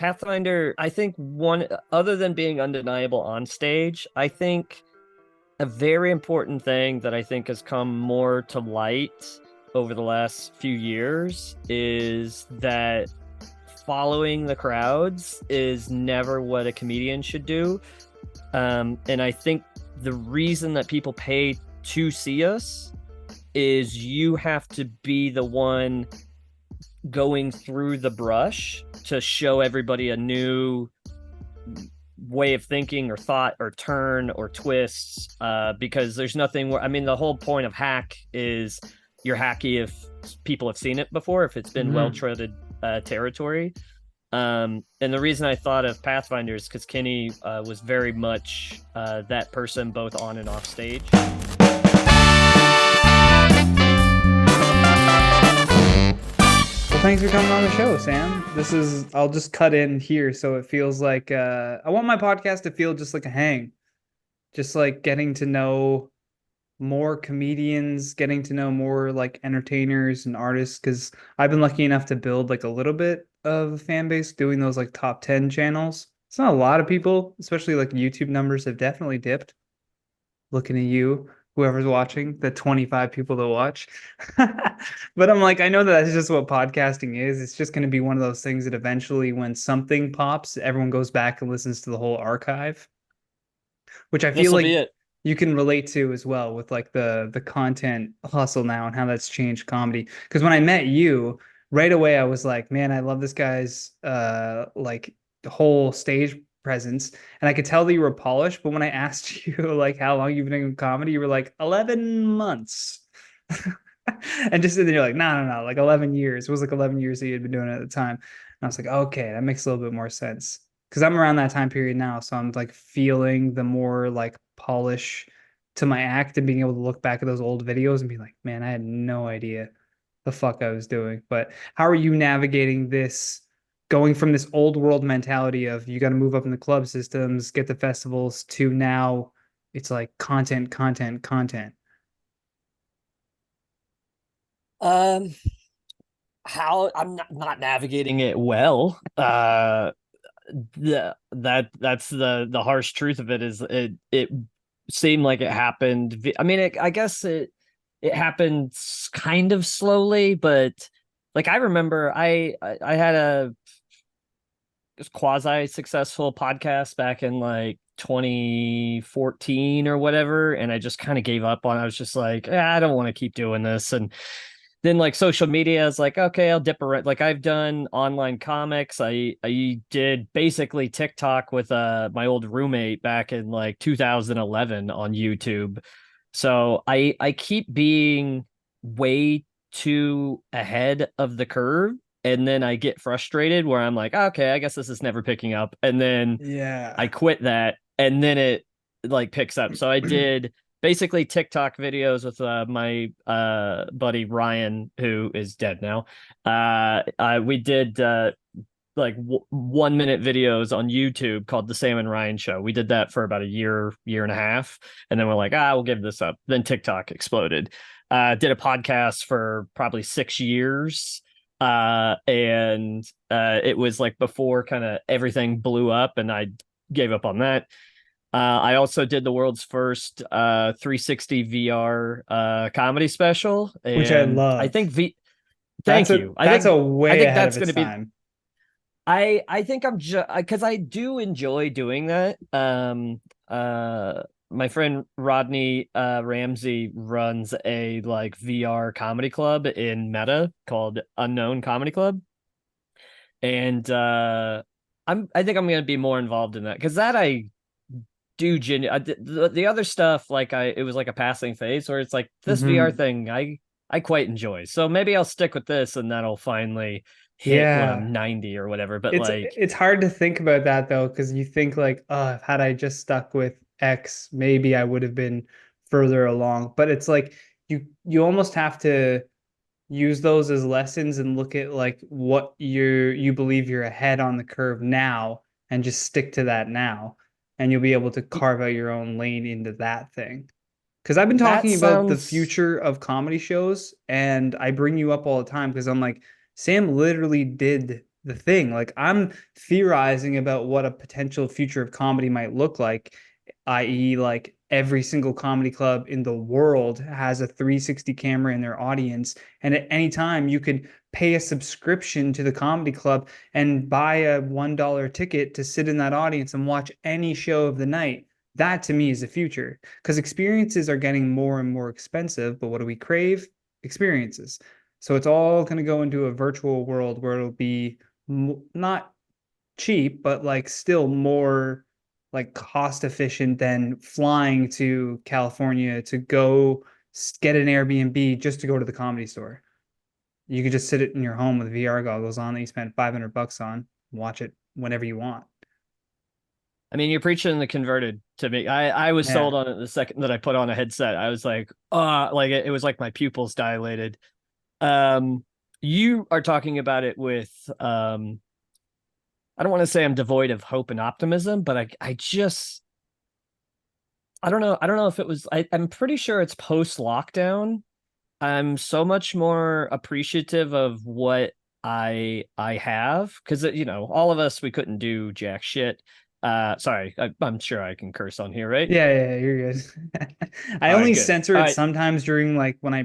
Pathfinder, I think one other than being undeniable on stage, I think a very important thing that I think has come more to light over the last few years is that following the crowds is never what a comedian should do. And I think the reason that people pay to see us is you have to be the one going through the brush to show everybody a new way of thinking or thought or turn or twists, because there's nothing where, I mean, the whole point of hack is you're hacky if people have seen it before, if it's been well-treaded territory. And the reason I thought of Pathfinder is because Kenny was very much that person both on and off stage. Well, thanks for coming on the show, Sam. I'll just cut in here so it feels like I want my podcast to feel just like a hang, just like getting to know more comedians, getting to know more like entertainers and artists, because I've been lucky enough to build like a little bit of a fan base doing those like top 10 channels. It's not a lot of people, especially like YouTube numbers have definitely dipped. Looking at you, whoever's watching, the 25 people that watch. But I'm like, I know that that's just what podcasting is. It's just going to be one of those things that eventually, when something pops, everyone goes back and listens to the whole archive, which I This feel will like be it. you can relate to as well with like the content hustle now and how that's changed comedy. Because when I met you, right away I was like, man, I love this guy's like the whole stage presence, and I could tell that you were polished. But when I asked you like how long you've been doing comedy, you were like 11 months. And just then you're like, no, like 11 years. It was like 11 years that you had been doing it at the time. And I was like, okay, that makes a little bit more sense. Because I'm around that time period now. So I'm like feeling the more like polish to my act and being able to look back at those old videos and be like, man, I had no idea the fuck I was doing. But how are you navigating this, going from this old world mentality of you got to move up in the club systems, get the festivals, to now it's like content, content, content? Um, how I'm not navigating it well. That's the harsh truth of it is it seemed like it happened. I mean, I guess it happened kind of slowly, but like I remember I had a quasi successful podcast back in like 2014 or whatever, and I just kind of gave up on it. I was just like, I don't want to keep doing this. And then like social media is like, okay, I'll dip around. Like I've done online comics. I did basically TikTok with my old roommate back in like 2011 on YouTube. So I keep being way too ahead of the curve, and then I get frustrated where I'm like, okay, I guess this is never picking up. And then I Yeah. quit that, and then it like picks up. So I did basically TikTok videos with my buddy Ryan, who is dead now. We did like 1 minute videos on YouTube called The Sam and Ryan Show. We did that for about a year and a half, and then we're like, we'll give this up. Then TikTok exploded. Did a podcast for probably 6 years. And it was like before kind of everything blew up, and I gave up on that. I also did the world's first 360 VR comedy special, Which I and I love. think thank you. That's a I way think ahead that's of going its to be. time. I think I'm just because I do enjoy doing that. My friend Rodney Ramsey runs a like VR comedy club in Meta called Unknown Comedy Club, and I think I'm going to be more involved in that because that I do the other stuff like it was like a passing phase where it's like this VR Hmm. thing I quite enjoy. So maybe I'll stick with this and that'll finally hit when Yeah. I'm 90 or whatever. But like It's hard to think about that though, because you think like, oh, had I just stuck with X, maybe I would have been further along. But it's like you almost have to use those as lessons and look at like what you believe you're ahead on the curve now and just stick to that now. And you'll be able to carve out your own lane into that thing. Because I've been that talking about the sounds future of comedy shows, and I bring you up all the time because I'm like, Sam literally did the thing. Like I'm theorizing about what a potential future of comedy might look like, i.e., like every single comedy club in the world has a 360 camera in their audience, and at any time you could pay a subscription to the comedy club and buy a $1 ticket to sit in that audience and watch any show of the night. That to me is the future because experiences are getting more and more expensive. But what do we crave? Experiences. So it's all going to go into a virtual world where it'll be not cheap, but like still more like cost efficient than flying to California to go get an Airbnb just to go to the comedy store. You could just sit it in your home with VR goggles on that you spent $500 on, watch it whenever you want. I mean, you're preaching the converted to me. I was sold Yeah. on it the second that I put on a headset. I was like, like it was like my pupils dilated. Um, you are talking about it with I don't want to say I'm devoid of hope and optimism, but I just I don't know. I don't know if it was I'm pretty sure it's post lockdown. I'm so much more appreciative of what I have because all of us we couldn't do jack shit. Sorry, I'm sure I can curse on here, right? Yeah, you're good. I All right, only good. censor All it right, sometimes during like when I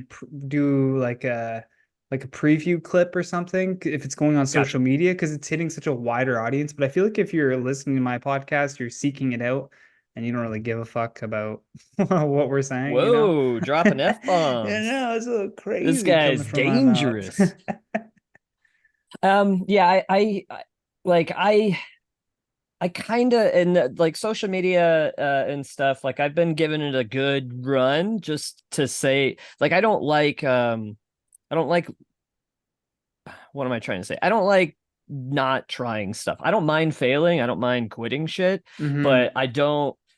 do like a preview clip or something if it's going on gotcha. social media because it's hitting such a wider audience. But I feel like if you're listening to my podcast, you're seeking it out and you don't really give a fuck about what we're saying, you know? Whoa, dropping F Yeah, bombs. no, it's a little This crazy coming guy's from my mouth. dangerous. Yeah, like I kind of and like social media and stuff. Like I've been giving it a good run just to say, like I don't like what am I trying to say? I don't like not trying stuff. I don't mind failing. I don't mind quitting shit, Hmm. but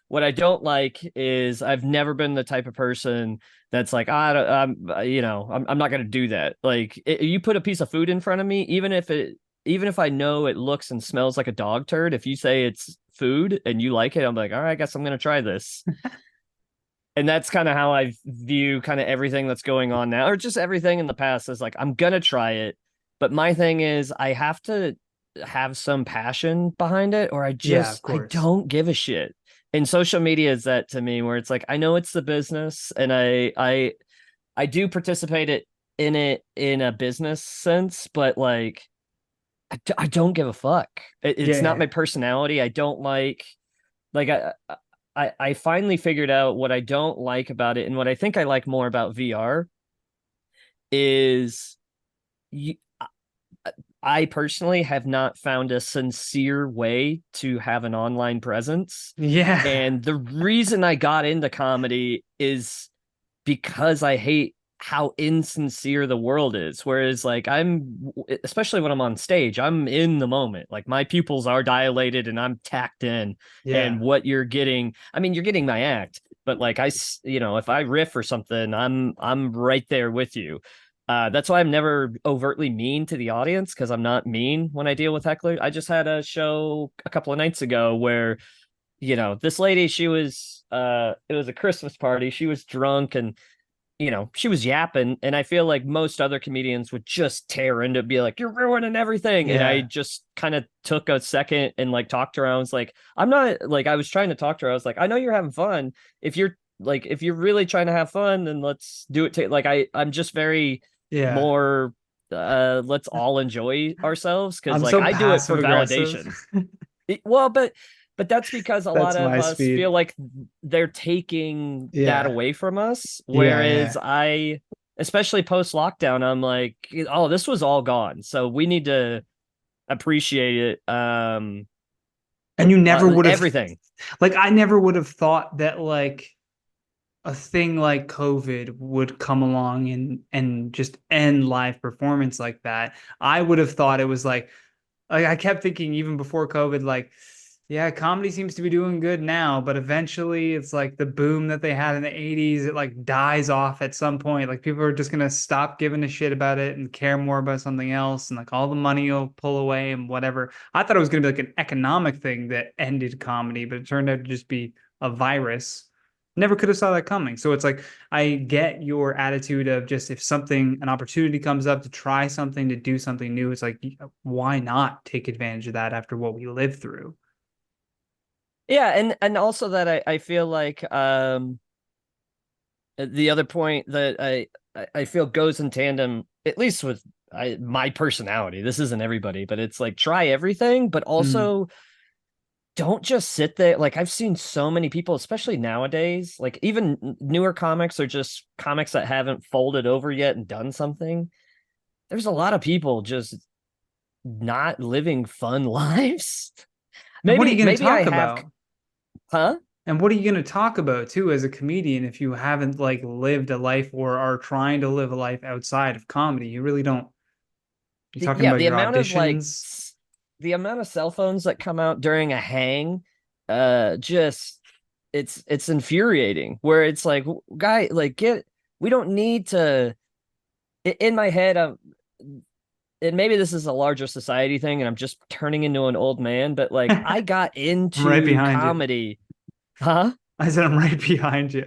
what I don't like is I've never been the type of person that's like, I'm not going to do that. Like you put a piece of food in front of me, even if I know it looks and smells like a dog turd, if you say it's food and you like it, I'm like, all right, I guess I'm going to try this. And that's kind of how I view kind of everything that's going on now, or just everything in the past is like, I'm gonna try it. But my thing is I have to have some passion behind it, or Yeah, of I course. don't give a shit. And social media is that to me, where it's like I know it's the business, and I do participate in it in a business sense, but like I don't give a fuck. It's not Yeah. my personality. I don't like I finally figured out what I don't like about it, and what I think I like more about VR is you, I personally have not found a sincere way to have an online presence. Yeah. And the reason I got into comedy is because I hate how insincere the world is. Whereas, like, especially when I'm on stage, I'm in the moment. Like, my pupils are dilated and I'm tacked in. And Yeah. what you're getting, I mean, you're getting my act, but like, if I riff or something, I'm right there with you. That's why I'm never overtly mean to the audience because I'm not mean when I deal with hecklers. I just had a show a couple of nights ago where this lady, she was it was a Christmas party, she was drunk, and she was yapping, and I feel like most other comedians would just tear into it, be like, you're ruining everything. And I Yeah. just kind of took a second and like talked to her. I was like, I'm not like, I was trying to talk to her. I was like, I know you're having fun. If you're really trying to have fun, then let's do it. Like I'm just very Yeah. more let's all enjoy ourselves because I'm like so I do it passive for aggressive. validation. Well, but that's because a lot That's of my us feel speed. like they're taking that Yeah. away from us. Yeah, Whereas yeah. especially post lockdown, I'm like, oh, this was all gone. So we need to appreciate it. And you never would have Everything. like I never would have thought that like a thing like COVID would come along and just end live performance like that. I would have thought it was like I kept thinking even before COVID, like, yeah, comedy seems to be doing good now, but eventually it's like the boom that they had in the 80s, it like dies off at some point. Like people are just gonna stop giving a shit about it and care more about something else, and like all the money will pull away and whatever. I thought it was gonna be like an economic thing that ended comedy, but it turned out to just be a virus. Never could have saw that coming. So it's like I get your attitude of just if something an opportunity comes up to try something, to do something new, it's like why not take advantage of that after what we lived through? Yeah, and also that I feel like the other point that I feel goes in tandem, at least with my personality. This isn't everybody, but it's like try everything, but Mm. also don't just sit there. Like I've seen so many people, especially nowadays, like even newer comics or just comics that haven't folded over yet and done something. There's a lot of people just not living fun lives. And what are Maybe you going to maybe I talk have, about? huh? And what are you going to talk about too as a comedian if you haven't like lived a life or are trying to live a life outside of comedy? You really don't. You're talking Yeah, about the your amount of like auditions. the amount of cell phones that come out during a hang, just it's infuriating. Where it's like, guy, like get we don't need to. In my head, and maybe this is a larger society thing, and I'm just turning into an old man. But like, I got I'm right into behind you. comedy, huh? I said I'm right behind you.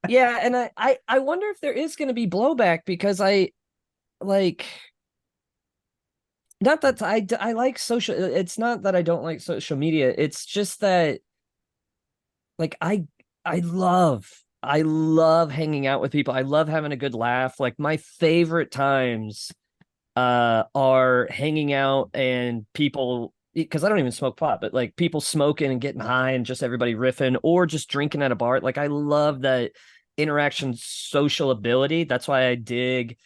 Yeah, and I wonder if there is going to be blowback because I like not that I like social. It's not that I don't like social media. It's just that like I love hanging out with people. I love having a good laugh. Like my favorite times are hanging out and people, because I don't even smoke pot, but like people smoking and getting high and just everybody riffing or just drinking at a bar. Like I love that interaction social ability. That's why I dig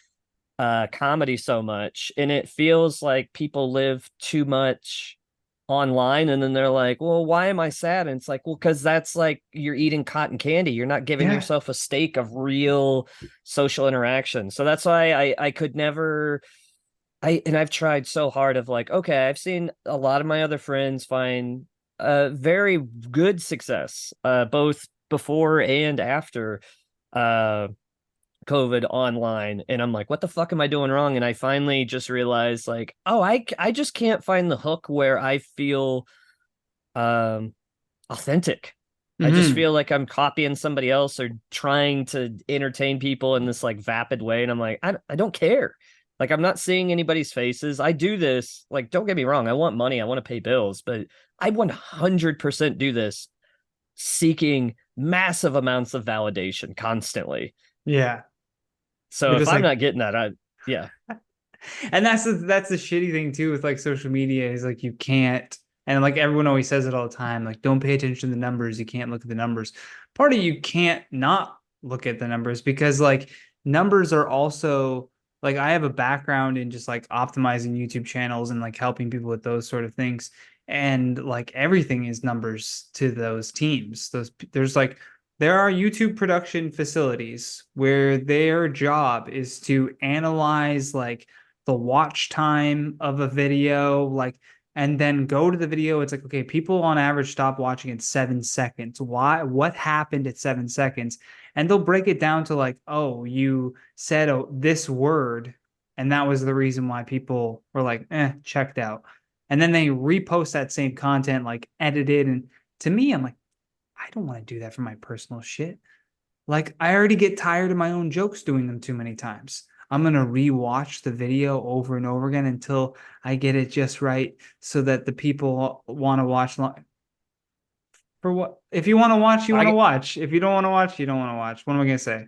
comedy so much. And it feels like people live too much online and then they're like, well, why am I sad? And it's like, well, because that's like you're eating cotton candy. You're not giving Yeah. yourself a steak of real social interaction. So that's why I could never and I've tried so hard of like, okay, I've seen a lot of my other friends find very good success, both before and after uh COVID online. And I'm like, what the fuck am I doing wrong? And I finally just realized like, oh, I just can't find the hook where I feel um authentic. I just Hmm. feel like I'm copying somebody else or trying to entertain people in this like vapid way. And I'm like, I don't care. Like, I'm not seeing anybody's faces. I do this. Like, don't get me wrong. I want money. I want to pay bills, but I 100% do this seeking massive amounts of validation constantly. Yeah. So You're if just I'm like, not getting that, yeah, and that's the shitty thing too with like social media is like you can't, and like everyone always says it all the time, like don't pay attention to the numbers, you can't look at the numbers. Part of you can't not look at the numbers because like numbers are also like I have a background in just like optimizing YouTube channels and like helping people with those sort of things. And like everything is numbers to those teams. Those there's like there are YouTube production facilities where their job is to analyze like the watch time of a video, like, and then go to the video. It's like, okay, people on average stop watching at 7 seconds. Why? What happened at 7 seconds? And they'll break it down to like, oh, you said this word, and that was the reason why people were like, checked out. And then they repost that same content, like edited. And to me, I'm like, I don't want to do that for my personal shit. Like, I already get tired of my own jokes doing them too many times. I'm going to rewatch the video over and over again until I get it just right so that the people want to watch. For what? If you want to watch, you want to I watch. If you don't want to watch, you don't want to watch. What am I going to say?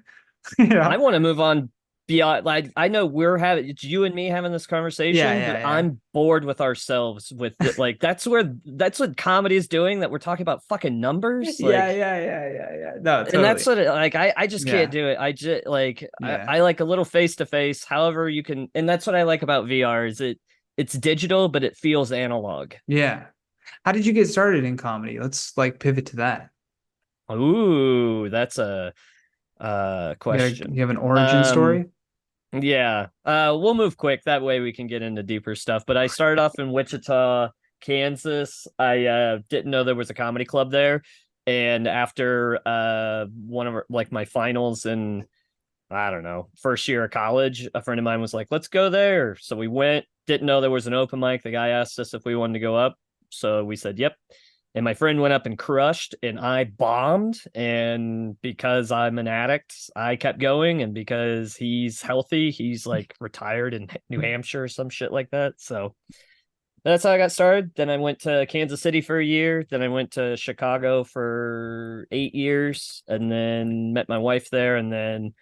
you I know? want to move on beyond. Like I know we're having it's you and me having this Yeah, conversation, but yeah, yeah. I'm bored with ourselves with it. Like that's what comedy is doing. That we're talking about fucking numbers. Yeah, Like, yeah, yeah, yeah, yeah. No, and that's totally. what like I just can't Yeah, do it. I just like yeah, I like a little face to face. However you can, and that's what I like about VR is it's digital, but it feels analog. yeah. How did you get started in comedy? Let's like pivot to that. Ooh, that's a You question. have an origin story? Yeah. We'll move quick. That way we can get into deeper stuff. But I started off in Wichita, Kansas. I didn't know there was a comedy club there. And after one of like my finals in I don't know, first year of college, a friend of mine was like, "Let's go there." So we went. Didn't know there was an open mic. The guy asked us if we wanted to go up. So we said, "Yep." and my friend went up and crushed, and I bombed. And because I'm an addict, I kept going. And because he's healthy, he's like retired in New Hampshire or some shit like that. So that's how I got started. Then I went to Kansas City for a year. Then I went to Chicago for 8 years, and then met my wife there. And then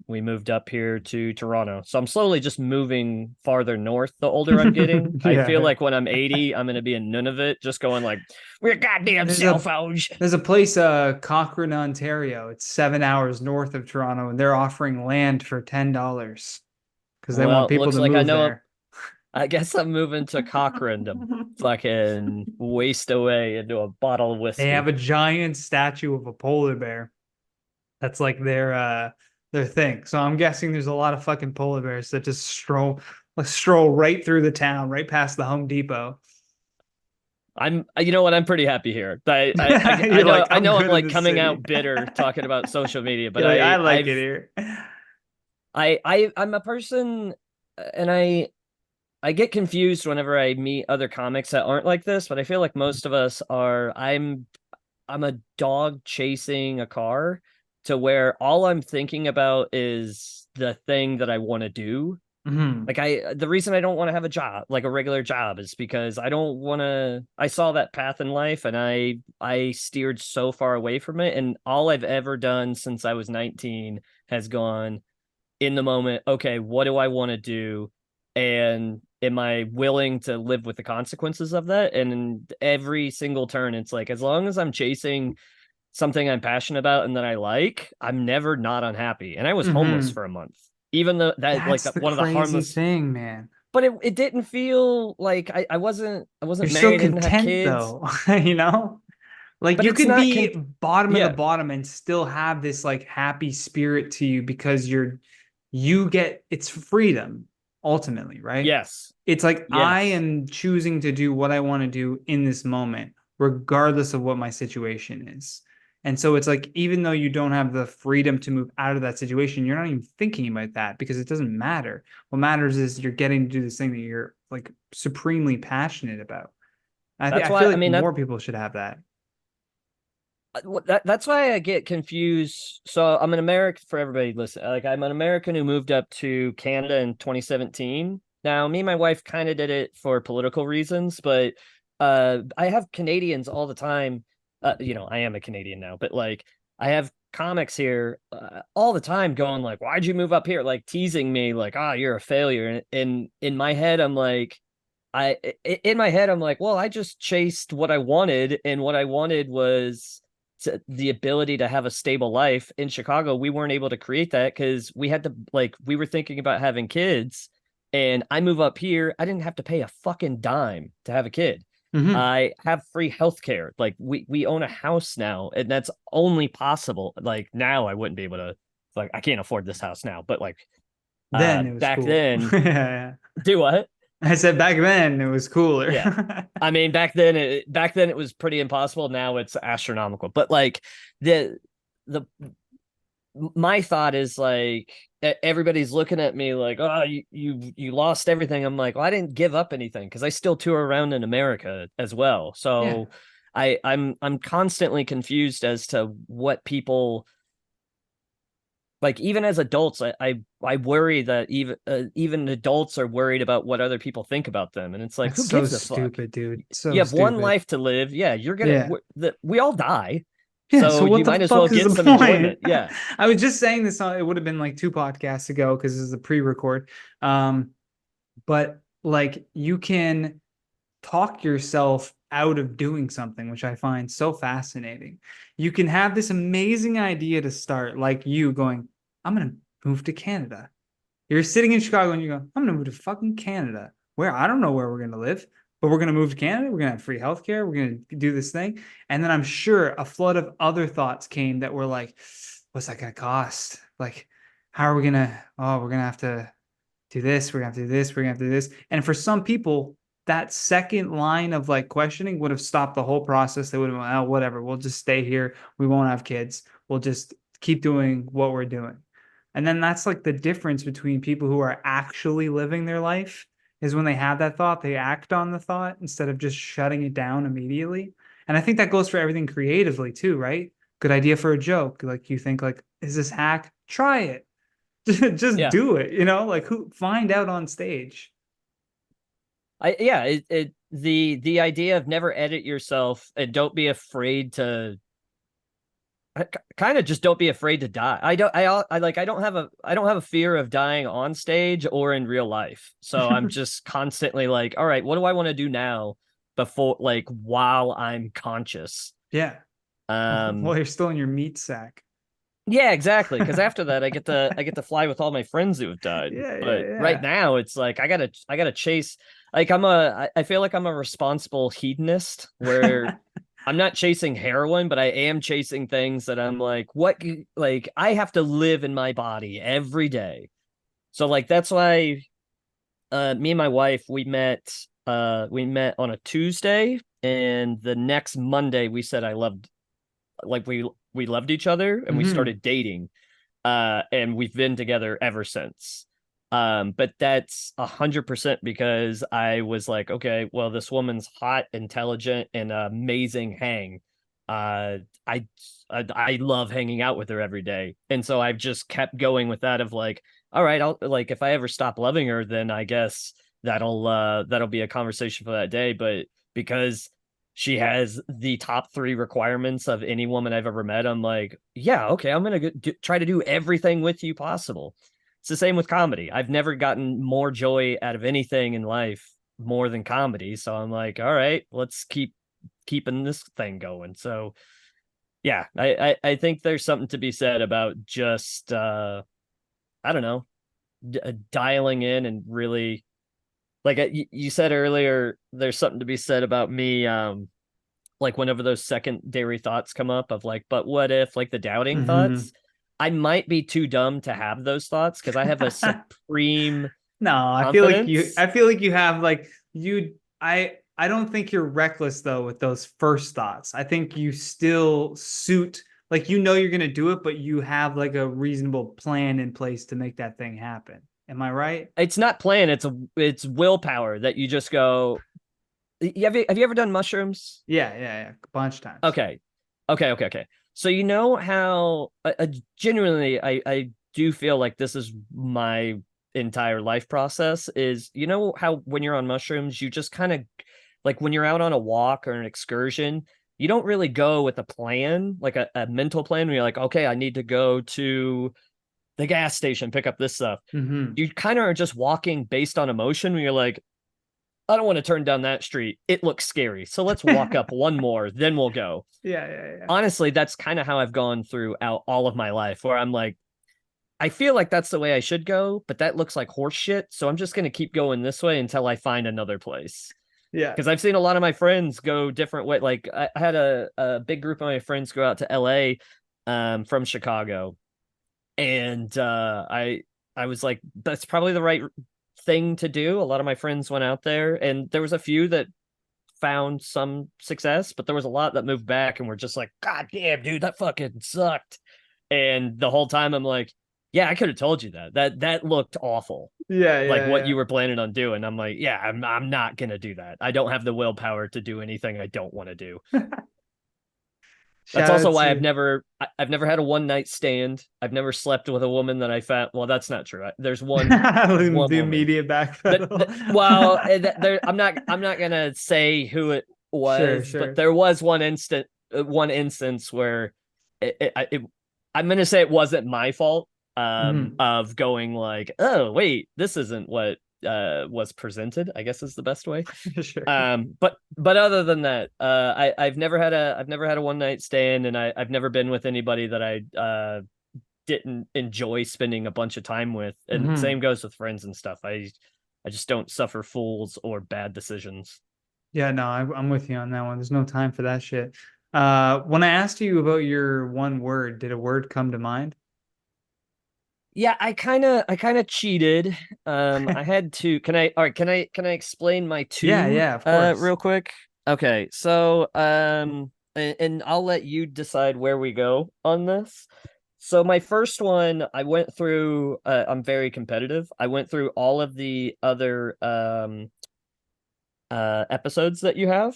we moved up here to Toronto. So I'm slowly just moving farther north the older I'm getting. I feel Yeah. like when I'm 80, I'm gonna be in Nunavut, just going like, we're goddamn There's cell a phones. there's a place, Cochrane, Ontario. It's 7 hours north of Toronto, and they're offering land for $10 because they want Well, people looks to like I move know. there. I guess I'm moving to Cochrane to fucking waste away into a bottle of They have whiskey. a giant statue of a polar bear. That's like their thing. So I'm guessing there's a lot of fucking polar bears that just stroll right through the town, right past the Home Depot. You know what? I'm pretty happy here. You're like, I I'm know I'm good in like the coming city. out bitter talking about social media, but You're like, I like it here. I'm a person, and I get confused whenever I meet other comics that aren't like this, but I feel like most of us are. I'm a dog chasing a car, to where all I'm thinking about is the thing that I want to do. Mhm. Like, the reason I don't want to have a job, like a regular job, is because I don't want to. I saw that path in life, and I steered so far away from it, and all I've ever done since I was 19 has gone in the moment. Okay, what do I want to do, and am I willing to live with the consequences of that? And in every single turn, it's like, as long as I'm chasing something I'm passionate about and that I like, I'm never not unhappy. And I was homeless Mhm. for a month, even though that, like, That's that the one of the crazy harmless. thing, man. But it didn't feel like I You're wasn't still married, I didn't have content kids. though, you know? Like But you it's could not be bottom of the yeah. bottom and still have this like happy spirit to you because you get it's freedom ultimately, right? Yes. It's like I Yes. am choosing to do what I want to do in this moment, regardless of what my situation is. And so it's like, even though you don't have the freedom to move out of that situation, you're not even thinking about that because it doesn't matter. What matters is you're getting to do this thing that you're like supremely passionate about. That's I why, feel I like mean, more people should have that. that's why I get confused. So I'm an American, for everybody listen. Like, I'm an American who moved up to Canada in 2017. Now, me and my wife kind of did it for political reasons, but I have Canadians all the time. I am a Canadian now, but like, I have comics here all the time going like, "Why'd you move up here?" Like, teasing me, like, "Ah, you're a failure." And in my head, I'm like, in my head, I'm like, well, I just chased what I wanted, and what I wanted was the ability to have a stable life. In Chicago, we weren't able to create that because we had to, like, we were thinking about having kids, and I move up here, I didn't have to pay a fucking dime to have a kid. Mhm. I have free healthcare. Like, we own a house now, and that's only possible. Like, now I wouldn't be able to, like, I can't afford this house now, but like, Then it was back cool. then, Yeah. do what? I said back then it was cooler. Yeah. I mean, back then it was pretty impossible. Now it's astronomical. But like, the my thought is like, everybody's looking at me like, oh, you lost everything. I'm like, well, I didn't give up anything, because I still tour around in America as well. Yeah. So I'm constantly confused as to what people like. Even as adults, I worry that even adults are worried about what other people think about them, and it's like, That's who so gives a fuck? stupid, dude. You So have one stupid. life to live. Yeah, you're gonna Yeah. we all die, Yeah, so so what you the might as well fuck is get the some point? enjoyment. Yeah. I was just saying this on, it would have been like two podcasts ago because this is a pre-record. Um, but like you can talk yourself out of doing something, which I find so fascinating. You can have this amazing idea to start, like you going, I'm gonna move to Canada. You're sitting in Chicago and you go, I'm gonna move to fucking Canada. Where I don't know where we're gonna live, but we're gonna move to Canada. We're gonna have free healthcare. We're gonna do this thing. And then I'm sure a flood of other thoughts came that were like, what's that gonna cost? Like, how are we gonna, oh, we're gonna have to do this, we're gonna have to do this, we're gonna have to do this. And for some people, that second line of like questioning would have stopped the whole process. They would have been, oh, whatever, we'll just stay here. We won't have kids. We'll just keep doing what we're doing. And then that's like the difference between people who are actually living their life is when they have that thought, they act on the thought instead of just shutting it down immediately. And I think that goes for everything creatively too, right? Good idea for a joke. Like you think like, is this hack? Try it. Just Yeah. do it, like who find out on stage. The idea of never edit yourself and don't be afraid to kind of just don't be afraid to die. I don't have a fear of dying on stage or in real life. So I'm just constantly like, all right, what do I want to do now before like while I'm conscious? Yeah. Um Well, you're still in your meat sack. yeah, exactly. Because after that I get to fly with all my friends who have died. Yeah, yeah, But right yeah. now it's like I gotta chase like I feel like I'm a responsible hedonist where I'm not chasing heroin, but I am chasing things that I'm like, like I have to live in my body every day. So like that's why me and my wife we met on a Tuesday and the next Monday we said I loved like we loved each other and we Hmm. started dating. And we've been together ever since. But that's 100% because I was like, okay, well, this woman's hot, intelligent, and amazing hang. Uh, I, I love hanging out with her every day, and so I've just kept going with that of like, all right, I'll like if I ever stop loving her, then I guess that'll be a conversation for that day. But because she has the top three requirements of any woman I've ever met, I'm like, yeah, okay, I'm gonna try to do everything with you possible. It's the same with comedy. I've never gotten more joy out of anything in life more than comedy. So I'm like, all right, let's keeping this thing going. So yeah, I think there's something to be said about just I don't know, dialing in and really like you said earlier. There's something to be said about me like whenever those secondary thoughts come up of like, but what if like the doubting Hmm. thoughts, I might be too dumb to have those thoughts because I have a supreme No, confidence. I feel like you have like you I don't think you're reckless though with those first thoughts. I think you still suit like you're gonna do it, but you have like a reasonable plan in place to make that thing happen. Am I right? It's not plan, it's willpower that you just go. Have you ever done mushrooms? Yeah, yeah, yeah. A bunch of times. Okay. Okay. So you know how genuinely I do feel like this is my entire life process is you know how when you're on mushrooms you just kind of like when you're out on a walk or an excursion you don't really go with a plan like a mental plan where you're like okay I need to go to the gas station pick up this stuff. Hmm. You kind of are just walking based on emotion where you're like I don't want to turn down that street, it looks scary, so let's walk up one more then we'll go. Yeah, yeah, yeah. Honestly, that's kind of how I've gone throughout all of my life, where I'm like, I feel like that's the way I should go, but that looks like horse shit. So I'm just going to keep going this way until I find another place. Yeah. Because I've seen a lot of my friends go different way. Like I had a big group of my friends go out to LA from Chicago. And I was like, that's probably the right thing to do. A lot of my friends went out there, and there was a few that found some success, but there was a lot that moved back and were just like, God damn, dude, that fucking sucked. And the whole time I'm like, yeah, I could have told you that. That looked awful. Yeah, Like what yeah, you were planning on doing. I'm like, yeah, I'm not gonna do that. I don't have the willpower to do anything I don't want to do. yeah. That's Shout also out why to I've never had a one night stand. I've never slept with a woman that I found. Well, that's not true. There's one the woman immediate well, backpedal. I'm not gonna say who it Sure, was, but sure. there was one instance where I'm gonna say it wasn't my fault Hmm. of going like, oh wait, this isn't what was presented, I guess is the best way. Sure. But other than that, I've never had a one night stand, and I've never been with anybody that I didn't enjoy spending a bunch of time with. And Hmm. same goes with friends and stuff. I just don't suffer fools or bad decisions. Yeah, no, I'm with you on that one. There's no time for that shit. When I asked you about your one word, did a word come to mind? Yeah, I kind of cheated. I had to. Can I? All right. Can I explain my Yeah, two? yeah, of course. Real quick. Okay. So and I'll let you decide where we go on this. So my first one, I went through. I'm very competitive. I went through all of the other episodes that you have,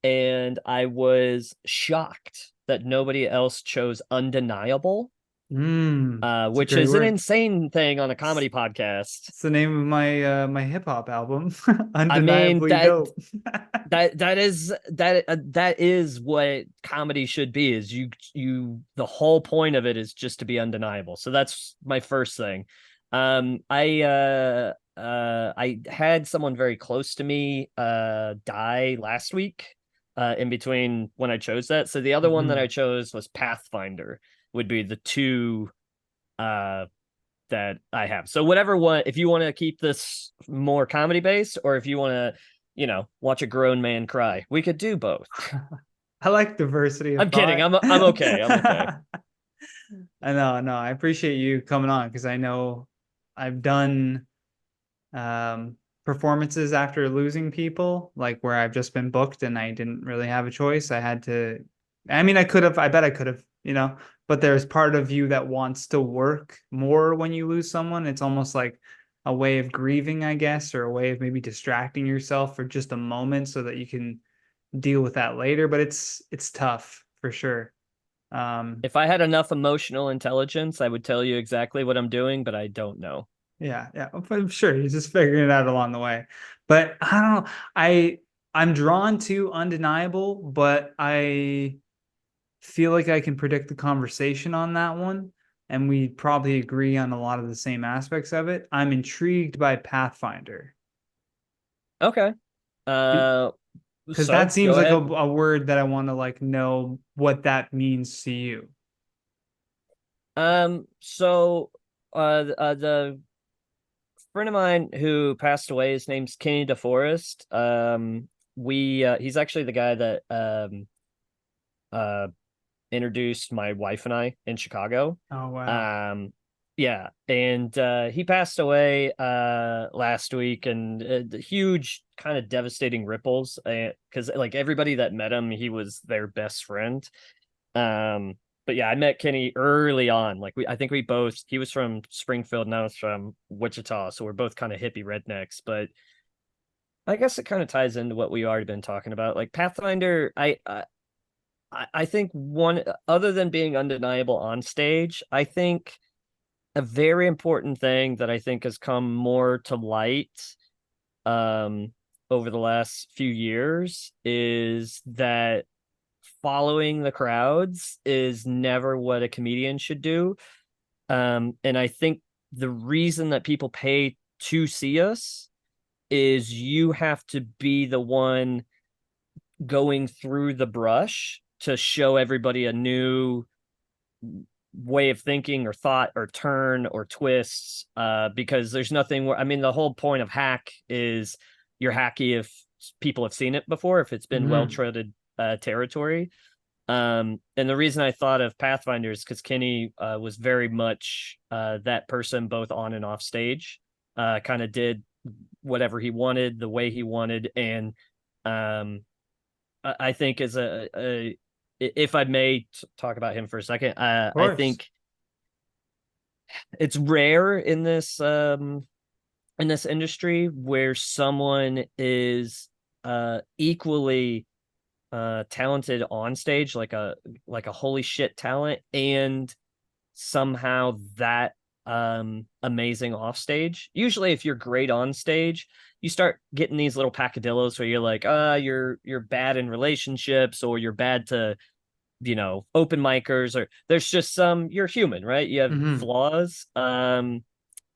and I was shocked that nobody else chose Undeniable, It's a which great is an word. insane thing on a It's, comedy podcast. it's the name of my hip hop album. I mean Undeniably dope. that is what comedy should be. Is you the whole point of it is just to be undeniable. So that's my first thing. I had someone very close to me die last week in between when I chose that. So the other one that I Mhm. chose was Pathfinder, would be the two uh that I have. So whatever one, if you want to keep this more comedy based, or if you want to, watch a grown man cry, we could do both. I like diversity of I'm kidding. thought. I'm okay. I'm okay. I know, no, I appreciate you coming on because I know I've done um, performances after losing people, like where I've just been booked and I didn't really have a choice. I had to, I mean, I could have, I bet I could have, but there's part of you that wants to work more when you lose someone. It's almost like a way of grieving, I guess, or a way of maybe distracting yourself for just a moment so that you can deal with that later. But it's tough for sure. Um, If I had enough emotional intelligence, I would tell you exactly what I'm doing, but I don't know. Yeah, yeah. I'm sure he's just figuring it out along the way. But I don't know. I'm drawn to undeniable, but I feel like I can predict the conversation on that one, and we probably agree on a lot of the same aspects of it. I'm intrigued by Pathfinder Okay. Uh, because that so seems go like a, ahead. a word that I want to like know what that means to you. So the friend of mine who passed away, his name's Kenny DeForest. We he's actually the guy that uh introduced my wife and I in Chicago. Oh wow. Um, yeah, and he passed away last week, and the huge kind of devastating ripples because like everybody that met him, he was their best friend. Um, but yeah, I met Kenny early on. Like I think we both. He was from Springfield, and I was from Wichita, so we're both kind of hippie rednecks. But I guess it kind of ties into what we already been talking about. Like Pathfinder, I think one, other than being undeniable on stage, I think a very important thing that I think has come more to light um over the last few years is that following the crowds is never what a comedian should do. And I think the reason that people pay to see us is you have to be the one going through the brush to show everybody a new way of thinking or thought or turn or twists, because there's nothing where, I mean, the whole point of hack is you're hacky if people have seen it before, if it's been well Mhm. treaded territory. And the reason I thought of Pathfinder is because Kenny was very much that person both on and off stage, kind of did whatever he wanted the way he wanted. And um I think as a if I may talk about him for a second, Of I course. think it's rare in this industry where someone is equally talented on stage, like a holy shit talent, and somehow that amazing off stage. Usually if you're great on stage, you start getting these little peccadillos where you're like, you're bad in relationships, or you're bad to, open micers, or there's just you're human, right? You have Hmm. flaws.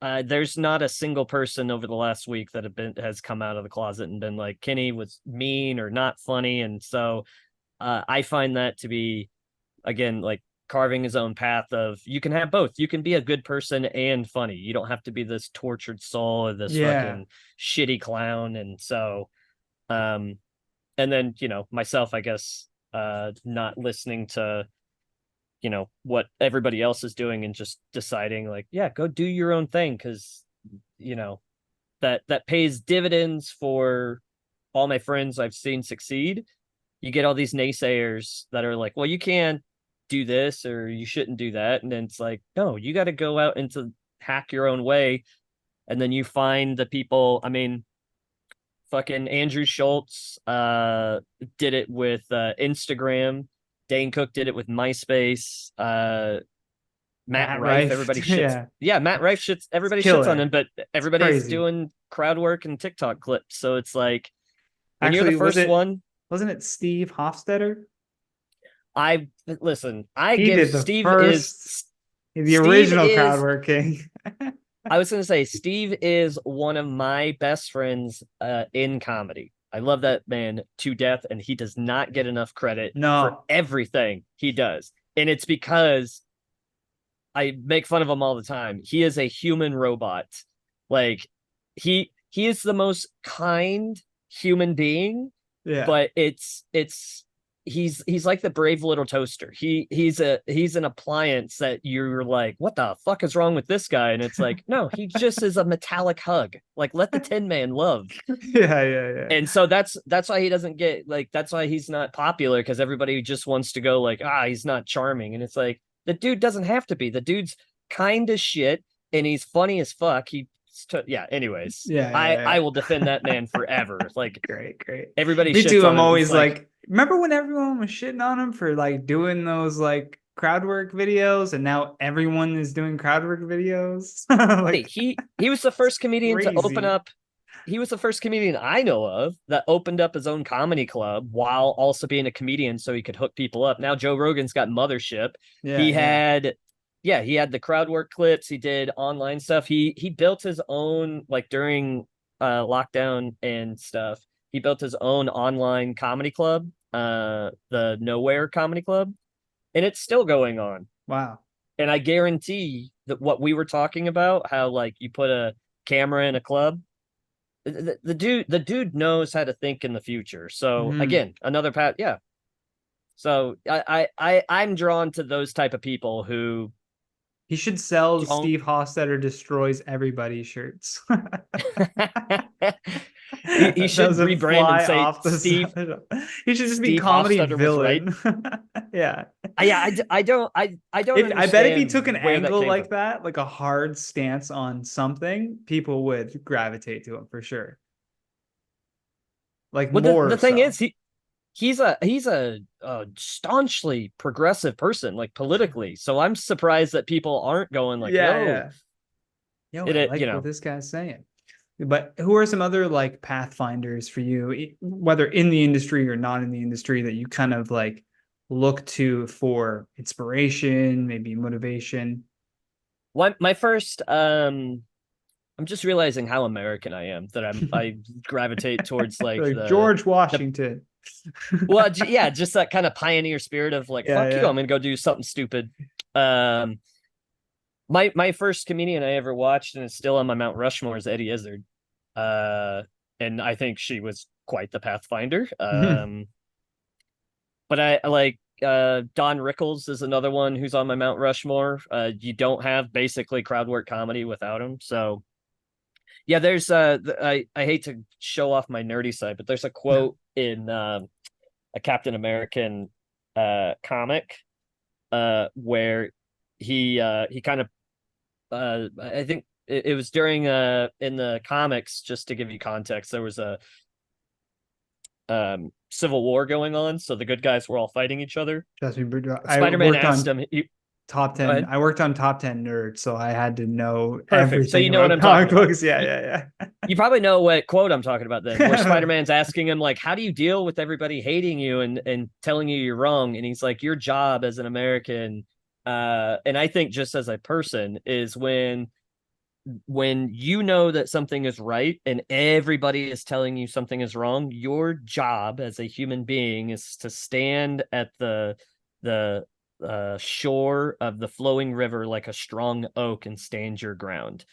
There's not a single person over the last week that has come out of the closet and been like Kenny was mean or not funny. And so I find that to be, again, like carving his own path of, you can have both. You can be a good person and funny. You don't have to be this tortured soul or this Yeah. fucking shitty clown. And so um and then, myself, I guess, not listening to, what everybody else is doing and just deciding like, yeah, go do your own thing, because you know that pays dividends for all my friends I've seen succeed. You get all these naysayers that are like, well, you can, do this or you shouldn't do that. And then it's like, no, you got to go out and to hack your own way. And then you find the people. I mean, fucking Andrew Schultz did it with Instagram. Dane Cook did it with MySpace. Matt Matt Rife, Rife. everybody shits. Yeah, Yeah, Matt Rife shits. it's Everybody shits on killer. him, but It's everybody's crazy. doing crowd work and TikTok clips. So it's like when you're the Actually, first one, wasn't it Steve Hofstetter? I listen. I He give did the Steve is first, the Steve original is. crowd king. I was gonna say Steve is one of my best friends in comedy. I love that man to death, and he does not get enough credit for No, everything he does. And it's because I make fun of him all the time. He is a human robot. Like he is the most kind human being, yeah. but it's he's like the brave little toaster. He's an appliance that you're like, what the fuck is wrong with this guy? And it's like, no, he just is a metallic hug. Like let the Tin Man love. Yeah, yeah, yeah. And so that's why he doesn't get like that's why he's not popular because everybody just wants to go like he's not charming and it's like the dude doesn't have to be the dude's kind as shit and he's funny as fuck yeah anyways Yeah, I yeah, will defend that man forever like Great, great. everybody Me too. shits on I'm him and it's always like like, remember when everyone was shitting on him for like doing those like crowd work videos, and now everyone is doing crowd work videos? buddy Like, he was the first comedian to open crazy. up he was the first comedian I know of that opened up his own comedy club while also being a comedian so he could hook people up. Now Joe Rogan's got Mothership. Yeah, He yeah. had yeah, he had the crowd work clips, he did online stuff. He built his own like during lockdown and stuff. He built his own online comedy club, the Nowhere Comedy Club, and it's still going on. Wow. And I guarantee that what we were talking about, how like you put a camera in a club, the dude knows how to think in the future. So Hmm. again, another path. Yeah. So I'm drawn to those type of people who He should sell don't. Steve Hofstetter destroys everybody shirts. he should Those would rebrand and fly say off the side. He should just be Steve comedy Hofstadter was right. villain. Yeah. Yeah, I don't If I bet if he understand took an where that angle came like from. that, like a hard stance on something, people would gravitate to him for sure. Like Well, the more the thing so. is, he's a staunchly progressive person, like politically. So I'm surprised that people aren't going like, Yeah, yo, yeah. Yo, it, I it like you what know. this guy's saying. But who are some other like pathfinders for you, whether in the industry or not in the industry, that you kind of like look to for inspiration, maybe motivation? My first I'm just realizing how American I am that I gravitate towards like Like George the Washington. well yeah, just that kind of pioneer spirit of like Yeah, fuck you, yeah. I'm gonna go do something stupid. Um my first comedian I ever watched and it's still on my Mount Rushmore is Eddie Izzard. Uh and I think she was quite the pathfinder. But I like Don Rickles is another one who's on my Mount Rushmore. You don't have basically crowd work comedy without him. So yeah, there's I hate to show off my nerdy side, but there's a quote in a Captain American comic where he kind of I think it was during in the comics, just to give you context, there was a civil war going on, so the good guys were all fighting each other. Trust me, I Spider-Man worked asked on him, top go 10. ahead. I worked on top 10 nerds, so I had to know Perfect. So everything you know what about I'm talking comic about. books. Yeah, yeah, You probably know what quote I'm talking about then, where yeah. Spider-Man's asking him, like, how do you deal with everybody hating you and telling you you're wrong? And he's like, your job as an American, and I think just as a person, is when you know that something is right and everybody is telling you something is wrong, your job as a human being is to stand at the shore of the flowing river like a strong oak and stand your ground.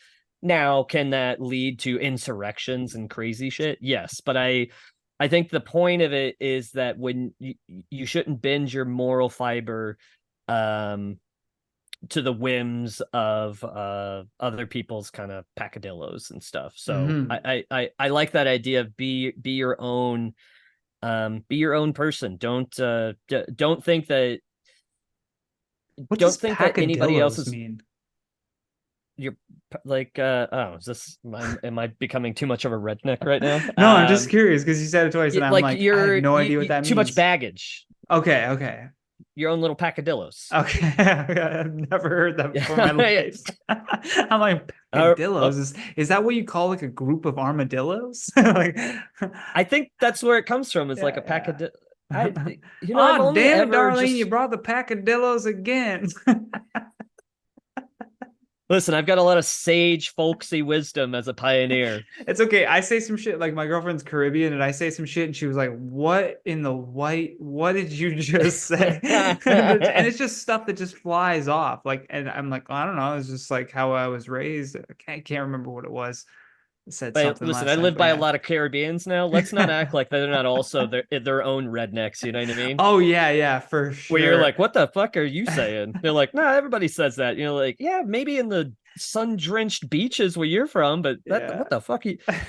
Now, can that lead to insurrections and crazy shit? Yes, but I think the point of it is that when you shouldn't bend your moral fiber um to the whims of other people's kind of peccadillos and stuff. So Hmm. I like that idea of be your own person. Don't think that What does don't think that anybody else pacadillos is mean? you're like oh, is this am I becoming too much of a redneck right now? No, I'm just curious because you said it twice, and I'm Like like, I have no idea what you that too much means. baggage. Okay, okay. Your own little pacadillos. Okay, I've never heard that before in my Yeah. life. I'm like, Oh, pacadillos. Is that what you call like a group of armadillos? Like, I think that's where it comes from. Is like a yeah, packadillo. I, yeah. I've Oh, only damn it, ever Darlene, you just brought the pacadillos again. listen. I've got a lot of sage, folksy wisdom as a pioneer. It's okay. I say some shit like my girlfriend's Caribbean, and I say some shit, and she was like, "What in the white? What did you just say?" And it's just stuff that just flies off. Like, and I'm like, I don't know. It's just like how I was raised. I can't remember what it was. I said But something listen, last I time, live but by a yeah. lot of Caribbeans now. Let's not act like they're not also their own rednecks. You know what I mean? Oh yeah, yeah, for Where you're sure. like, what the fuck are you saying? They're like, nah, everybody says that. Like, yeah, maybe in the sun-drenched beaches where you're from, but that Yeah. what the fuck?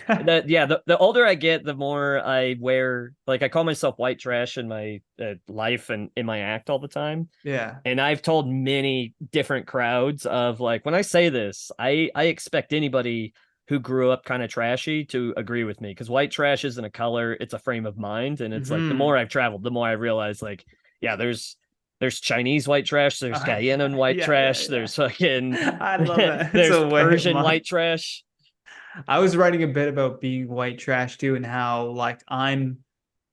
That yeah, the older I get, the more I wear. Like, I call myself white trash in my life and in my act all the time. Yeah. And I've told many different crowds of like, when I say this, I expect anybody who grew up kind of trashy to agree with me because white trash isn't a color, it's a frame of mind. And it's like the Hmm. more I've traveled, the more I realize like, yeah, there's Chinese white trash, there's Guyana white Yeah, yeah, trash, yeah. there's fucking I love that. It's there's a way of Persian mine. white trash. I was writing a bit about being white trash too, and how like I'm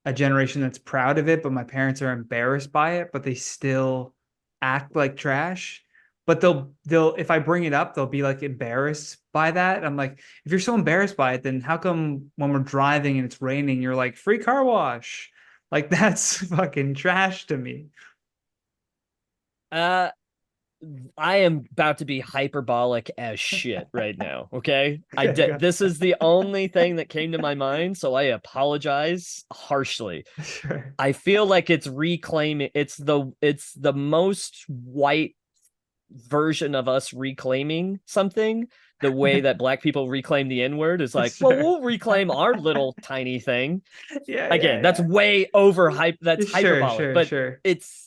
a generation that's proud of it, but my parents are embarrassed by it, but they still act like trash. But they'll if I bring it up, they'll be like embarrassed by that. I'm like, if you're so embarrassed by it, then how come when we're driving and it's raining, you're like free car wash? Like that's fucking trash to me. Uh I am about to be hyperbolic as shit right now. Okay. Okay, go. This is the only thing that came to my mind. So I apologize harshly. Sure. I feel like it's reclaiming, it's the most white version of us reclaiming something. The way that black people reclaim the N-word is like, well, Sure. we'll reclaim our little tiny thing. Yeah, Again, that's yeah, way overhyped. That's yeah. Sure, hyperbolic, sure, but sure. it's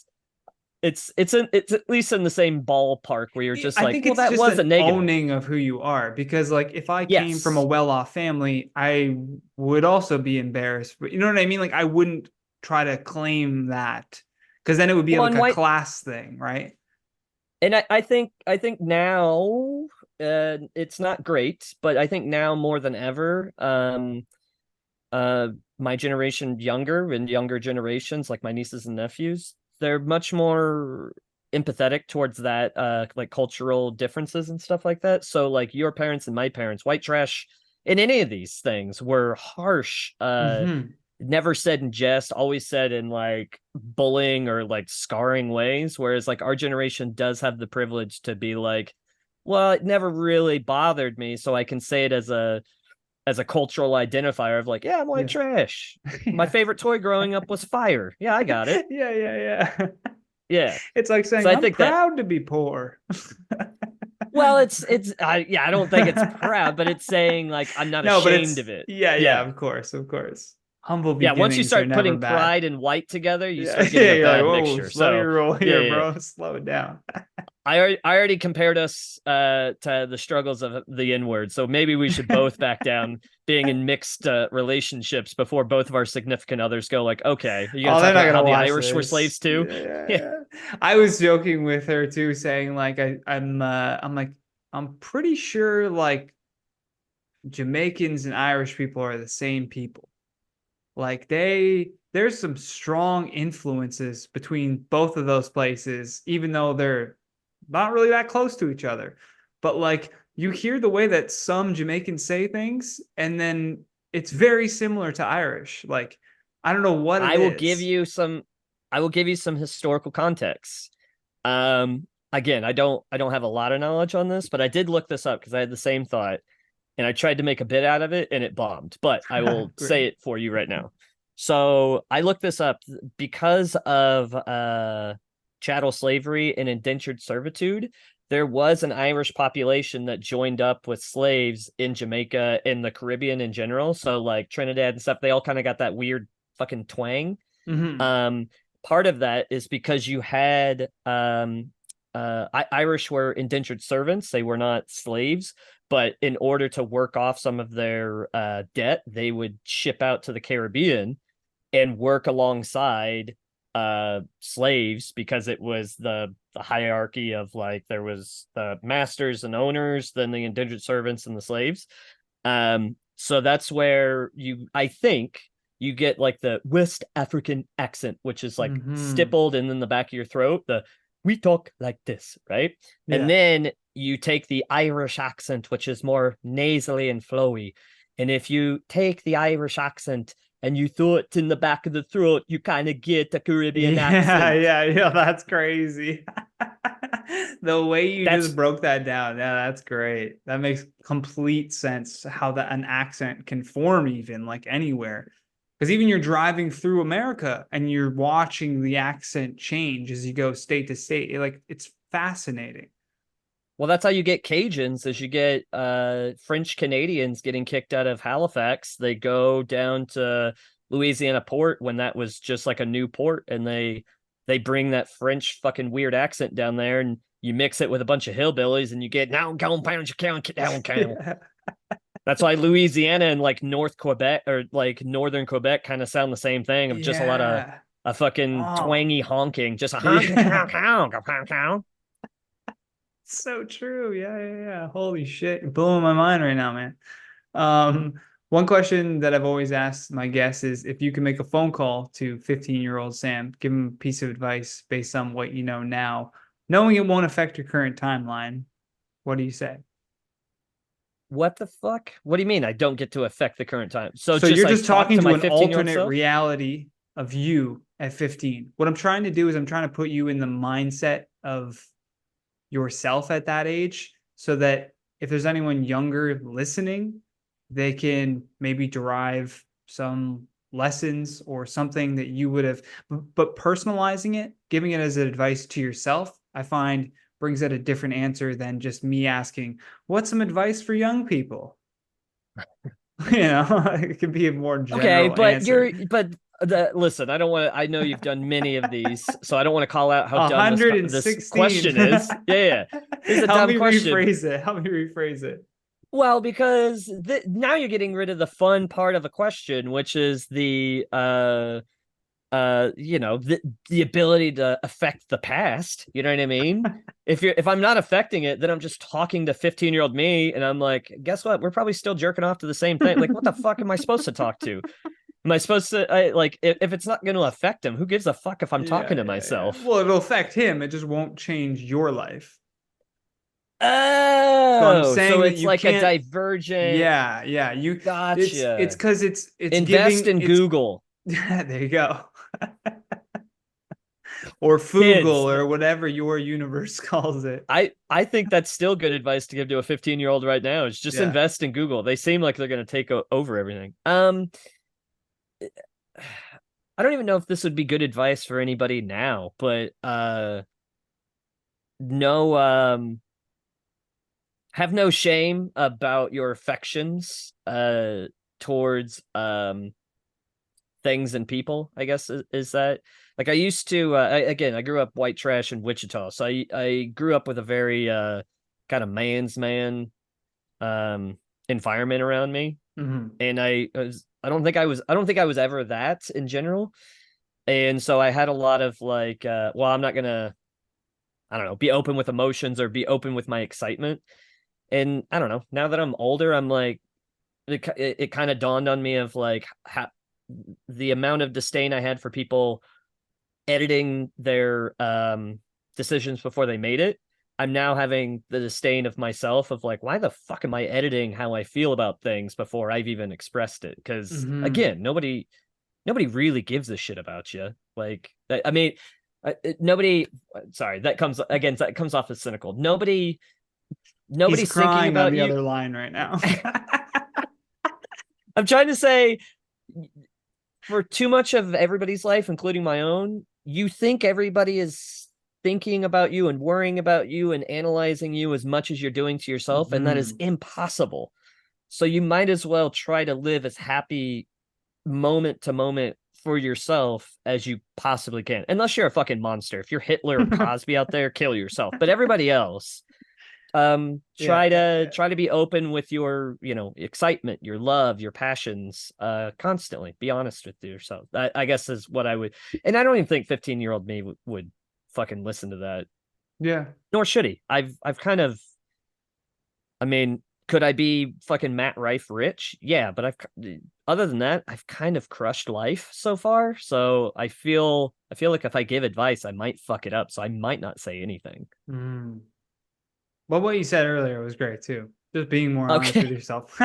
it's at least in the same ballpark where you're just I like, think well, it's that just was a an negative. owning of who you are because like if I came from a Yes. well-off family, I would also be embarrassed. But you know what I mean? Like I wouldn't try to claim that because then it would be Well, like and a white, class thing, right? and I think now it's not great, but I think now more than ever, uh my generation younger and younger generations, like my nieces and nephews, they're much more empathetic towards that like cultural differences and stuff like that. So like your parents and my parents, white trash in any of these things were harsh, Hmm. never said in jest, always said in like bullying or like scarring ways. Whereas like our generation does have the privilege to be like, well, it never really bothered me, so I can say it as a cultural identifier of like, yeah, I'm white Yeah. trash. My Yeah. favorite toy growing up was fire. Yeah, I got it. Yeah, yeah, yeah. Yeah. It's like So saying I I'm think that proud to be poor. well, yeah, I don't think it's proud, but it's saying like I'm not No, but ashamed it's of it. yeah, yeah, Yeah. of course, of course. Humble Yeah, once you beginnings are start never putting bad. pride and white together, you Yeah, start yeah, getting a you're like, bad whoa, mixture. slow So, your roll yeah, here, yeah, yeah. bro. Slow it down. I already compared us to the struggles of the N-word. So maybe we should both back down being in mixed relationships before both of our significant others go like, okay, are you going Oh, to they're talk not about gonna how the watch Irish were this. slaves too? Yeah, yeah, Yeah. yeah. I was joking with her too, saying like I'm like I'm pretty sure like Jamaicans and Irish people are the same people. Like there's some strong influences between both of those places, even though they're not really that close to each other. But like you hear the way that some Jamaicans say things, and then it's very similar to Irish. Like I don't know what it I will give is. you some I will give you some historical context. Again, I don't have a lot of knowledge on this, but I did look this up because I had the same thought and I tried to make a bit out of it and it bombed. But I will say Great. it for you right now. So I looked this up because of chattel slavery and indentured servitude. There was an Irish population that joined up with slaves in Jamaica and the Caribbean in general. So like Trinidad and stuff, they all kind of got that weird fucking twang. Hmm. Um, Part of that is because you had Irish were indentured servants. They were not slaves, but in order to work off some of their debt, they would ship out to the Caribbean and work alongside slaves, because it was the hierarchy of like there was the masters and owners, then the indentured servants and the slaves. So that's where I think you get like the West African accent, which is like Hmm. stippled and in the back of your throat. We talk like this, right? And Yeah. then you take the Irish accent, which is more nasally and flowy. And if you take the Irish accent and you throw it in the back of the throat, you kind of get a Caribbean Yeah, accent. yeah, yeah, that's crazy. The way you just That's broke that down, yeah, that's great. That makes complete sense how that an accent can form even like anywhere. Because even you're driving through America and you're watching the accent change as you go state to state. Like it's fascinating. Well, that's how you get Cajuns, is you get French Canadians getting kicked out of Halifax. They go down to Louisiana port when that was just like a new port, and they bring that French fucking weird accent down there, and you mix it with a bunch of hillbillies and you get now go pound your cow down cow. Yeah. That's why Louisiana and like North Quebec or like northern Quebec kind of sound the same thing, of just a lot of Yeah. a fucking Oh. twangy honking, just a honk cow Yeah. cow cow cow. So true. Yeah, yeah, yeah. Holy shit. You're blowing my mind right now, man. Um, one question that I've always asked my guests is if you can make a phone call to 15-year-old Sam, give him a piece of advice based on what you know now, knowing it won't affect your current timeline, what do you say? What the fuck? What do you mean I don't get to affect the current time? So So just you're like just talk talking to to my an 15-year-old alternate self? reality of you at 15. What I'm trying to do is I'm trying to put you in the mindset of yourself at that age so that if there's anyone younger listening, they can maybe derive some lessons or something that you would have. But personalizing it, giving it as advice to yourself, I find brings out a different answer than just me asking, what's some advice for young people? It can be a more Okay, general answer. but listen, I don't want to. I know you've done many of these, so I don't want to call out how dumb this 116. question is. Yeah, yeah. This is a Help dumb me question. rephrase it. Help me rephrase it. Well, because now you're getting rid of the fun part of a question, which is the ability to affect the past. You know what I mean? If I'm not affecting it, then I'm just talking to 15-year-old me, and I'm like, guess what? We're probably still jerking off to the same thing. Like, what the fuck am I supposed to talk to? Am I supposed to like if it's not going to affect him? Who gives a fuck if I'm Yeah, talking to yeah, yeah. myself? Well, it'll affect him. It just won't change your life. So I'm Oh, so saying that it's you like a can't. divergent. Yeah, yeah. It's Gotcha. because it's Invest giving in it's. Google, There you go. Or kids. Fugle or whatever your universe calls it. I think that's still good advice to give to a 15-year-old right now. Is just Yeah. invest in Google. They seem like they're going to take over everything. I don't even know if this would be good advice for anybody now, but no have no shame about your affections towards things and people, I guess. Is that like I used to again, I grew up white trash in Wichita, so I grew up with a very kind of man's man um environment around me, Hmm. and I don't think I was ever that in general. And so I had a lot of like well, I'm not gonna, I don't know, be open with emotions or be open with my excitement. And I don't know, now that I'm older, I'm like it kind of dawned on me of like the amount of disdain I had for people editing their decisions before they made it. I'm now having the disdain of myself of like, why the fuck am I editing how I feel about things before I've even expressed it? Because Hmm. again, nobody really gives a shit about you. Like, I mean, nobody. Sorry, that comes again. That comes off as cynical. He's Nobody's thinking crying on about the you. other line right now. I'm trying to say, for too much of everybody's life, including my own, you think everybody is thinking about you and worrying about you and analyzing you as much as you're doing to yourself, and that is Hmm. impossible. So you might as well try to live as happy moment to moment for yourself as you possibly can. Unless you're a fucking monster. If you're Hitler or Cosby out there, kill yourself. But everybody else, Yeah, try yeah, to yeah. try to be open with your, excitement, your love, your passions, constantly. Be honest with yourself. I guess is what I would, and I don't even think 15-year-old me would fucking listen to that. Yeah. Nor should he. I've kind of, I mean, could I be fucking Matt Rife rich? Yeah, but other than that, I've kind of crushed life so far. So I feel like if I give advice, I might fuck it up. So I might not say anything. Mm. Well, what you said earlier was great too. Just being more honest with Okay. yourself.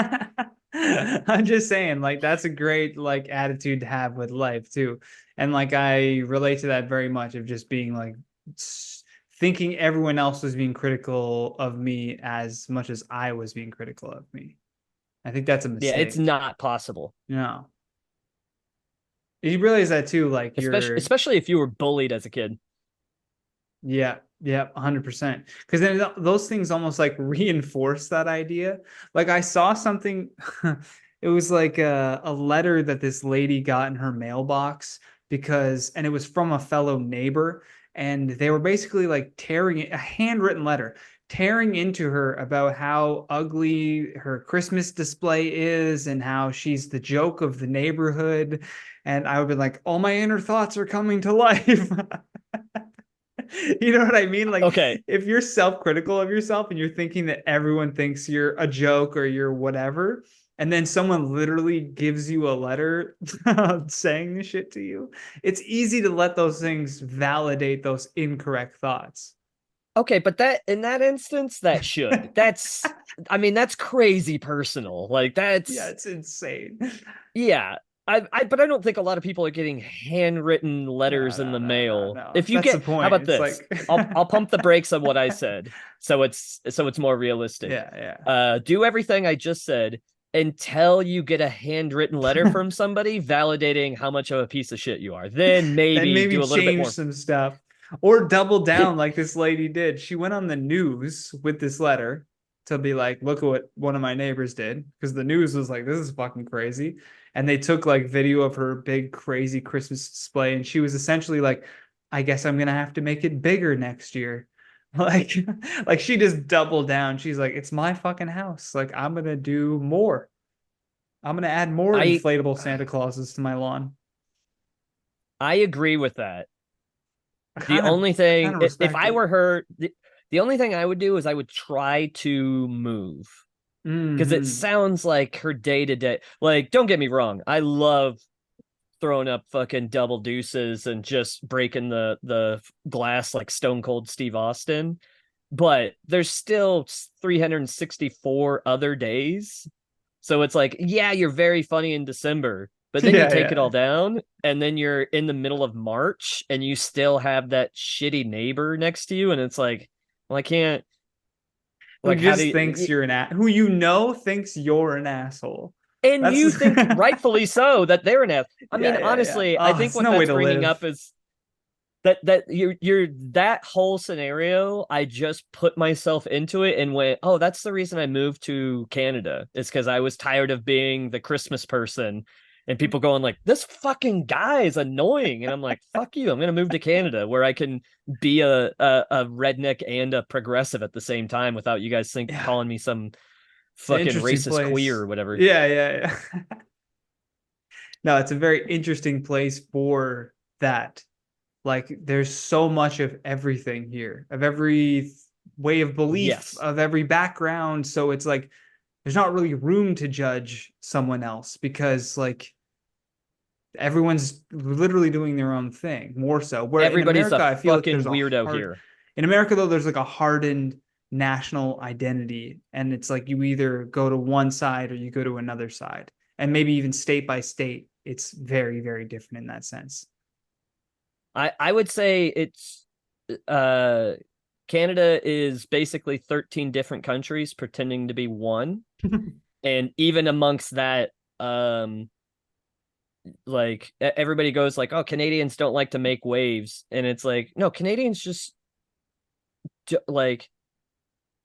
I'm just saying, like, that's a great like attitude to have with life too. And like I relate to that very much of just being like thinking everyone else was being critical of me as much as I was being critical of me. I think that's a Yeah, it's mistake. not possible. No. You realize that too, like Especially you're especially if you were bullied as a kid. yeah, yeah, 100%. Because then those things almost like reinforce that idea. Like I saw something, it was like a letter that this lady got in her mailbox and it was from a fellow neighbor. And they were basically like tearing it, a handwritten letter, tearing into her about how ugly her Christmas display is and how she's the joke of the neighborhood. And I would be like, all my inner thoughts are coming to life. You know what I mean? Like, Okay. if you're self-critical of yourself and you're thinking that everyone thinks you're a joke or you're whatever, and then someone literally gives you a letter saying this shit to you, it's easy to let those things validate those incorrect thoughts. Okay, but that in that instance, that should. That's I mean, that's crazy personal. Like Yeah, that's it's insane. yeah. But I don't think a lot of people are getting handwritten No, letters in no, the no, no, mail. no. If you That's the get, how point. about It's this? like, I'll pump the brakes on what I said, so it's more realistic. yeah, Do everything I just said until you get a handwritten letter yeah. from somebody validating how much of a piece of shit you are. Then Then maybe maybe do a little bit change more. some stuff or double down like this lady did. She went on the news with this letter to be like, look at what one of my neighbors did. Because the news was like, this is fucking crazy. And they took like video of her big, crazy Christmas display. And she was essentially like, I guess I'm going to have to make it bigger next year. Like, like she just doubled down. She's like, it's my fucking house. Like, I'm going to do more. I'm going to add more I inflatable Santa Clauses to my lawn. I agree with that. I The kind of, only I kind thing, of if respect I it. were her, the only thing I would do is I would try to move, because it Hmm. sounds like her day to day. Like, don't get me wrong, I love throwing up fucking double deuces and just breaking the glass like Stone Cold Steve Austin. But there's still 364 other days. So it's like, yeah, you're very funny in December, but then you Yeah, take it all yeah. down, and then you're in the middle of March and you still have that shitty neighbor next to you. And it's like, well, I can't, Who like, how do just thinks you, you're an ass? Who you know thinks you're an asshole. and That's you think rightfully so that they're an ass. I yeah, mean, yeah, yeah. honestly, I Oh, think it's what no way that's to bringing up live. is that you're that whole scenario. I just put myself into it and went, oh, that's the reason I moved to Canada. It's because I was tired of being the Christmas person and people going like, this fucking guy is annoying, and I'm like, fuck you, I'm gonna move to Canada where I can be a redneck and a progressive at the same time without you guys think Yeah, calling me some it's an fucking interesting racist queer place. or whatever. Yeah, yeah, yeah. No, it's a very interesting place for that. Like, there's so much of everything here, of every way of belief, Yes, of every background. So it's like there's not really room to judge someone else because like everyone's literally doing their own thing more so. Where in everybody's a America, I feel like fucking there's a weirdo hard, here. in America though, there's like a hardened national identity. And it's like you either go to one side or you go to another side. And maybe even state by state, it's very, very different in that sense. I would say it's uh Canada is basically 13 different countries pretending to be one. And even amongst that, like everybody goes like, oh, Canadians don't like to make waves. And it's like, no, Canadians just like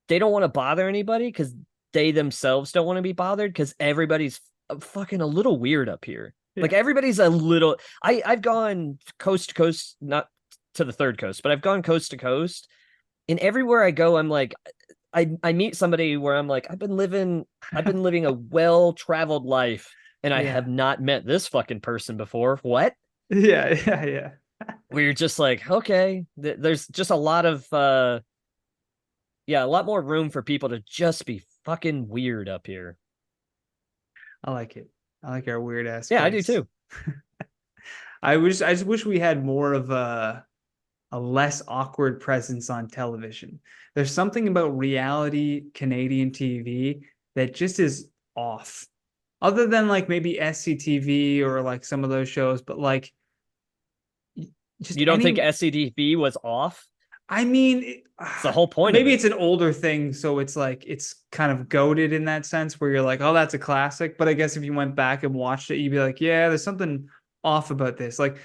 they don't want to bother anybody because they themselves don't want to be bothered because everybody's fucking a little weird up here. Like Yeah. everybody's a little. I've gone coast to coast, not to the third coast, but I've gone coast to coast, and everywhere I go, I'm like, I meet somebody where I'm like, I've been living a well traveled life, and I have Yeah. not met this fucking person before. What? Yeah. Yeah. Yeah. Where you're just like, okay, there's just a lot of yeah, a lot more room for people to just be fucking weird up here. I like it. I like our weird ass Yeah, I do place. too. I just wish we had more of a less awkward presence on television. There's something about reality Canadian TV that just is off. Other than like maybe SCTV or like some of those shows, but like just You don't think any SCDV was off? I mean, It's the whole point of maybe it. it's an older thing, so it's like it's kind of goated in that sense where you're like, oh, that's a classic. But I guess if you went back and watched it, you'd be like, yeah, there's something off about this. Like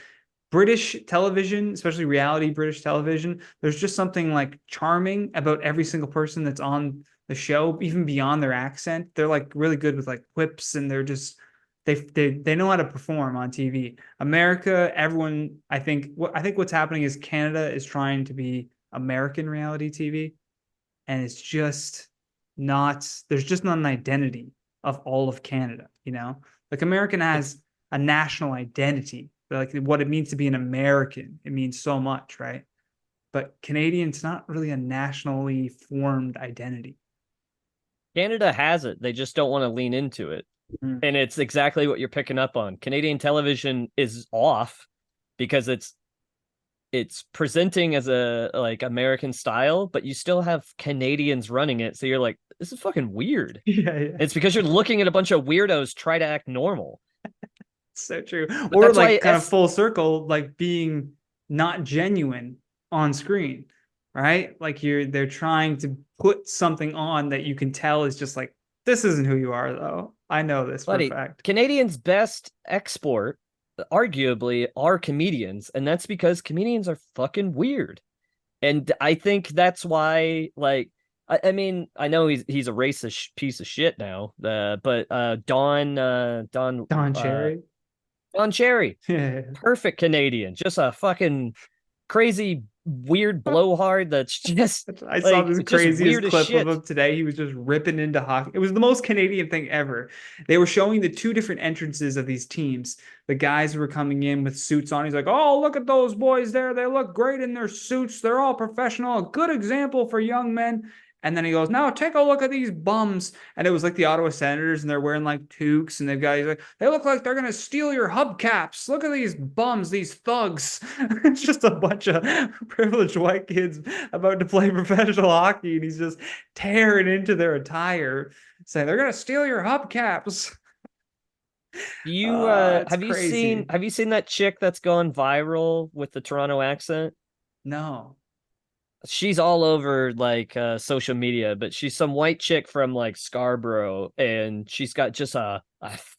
British television, especially reality British television, there's just something like charming about every single person that's on the show, even beyond their accent. They're like really good with like quips and they're just they know how to perform on TV. America, everyone, I think what's happening is Canada is trying to be American reality TV, and it's just not. There's just not an identity of all of Canada. You know, like American It's has a national identity, like what it means to be an American. It means so much, right? But Canadian's not really a nationally formed identity. Canada has it. They just don't want to lean into it. Mm. And it's exactly what you're picking up on. Canadian television is off because it's presenting as a like American style, but you still have Canadians running it. So you're like, this is fucking weird. Yeah, yeah. It's because you're looking at a bunch of weirdos try to act normal. So true. But Or that's like why kind of full circle, like being not genuine on screen, right? Like they're trying to put something on that you can tell is just like, this isn't who you are, though. I know this for a buddy, fact. Canadians' best export, arguably, are comedians, and that's because comedians are fucking weird. And I think that's why, like, I mean, I know he's a racist piece of shit now, but Don Cherry. Don Cherry, Yeah. perfect Canadian, just a fucking crazy weird blowhard that's just I saw like this just craziest weird as clip of shit. him today. He was just ripping into hockey. It was the most Canadian thing ever. They were showing the two different entrances of these teams. The guys who were coming in with suits on. He's like, "Oh, look at those boys there. They look great in their suits. They're all professional. A good example for young men." And then he goes, "Now take a look at these bums." And it was like the Ottawa Senators, and they're wearing like toques, and they've got he's like, "They look like they're gonna steal your hubcaps. Look at these bums, these thugs." It's just a bunch of privileged white kids about to play professional hockey, and he's just tearing into their attire, saying they're gonna steal your hubcaps. Do you It's crazy. have you seen that chick that's gone viral with the Toronto accent? No. She's all over like social media, but she's some white chick from like Scarborough, and she's got just a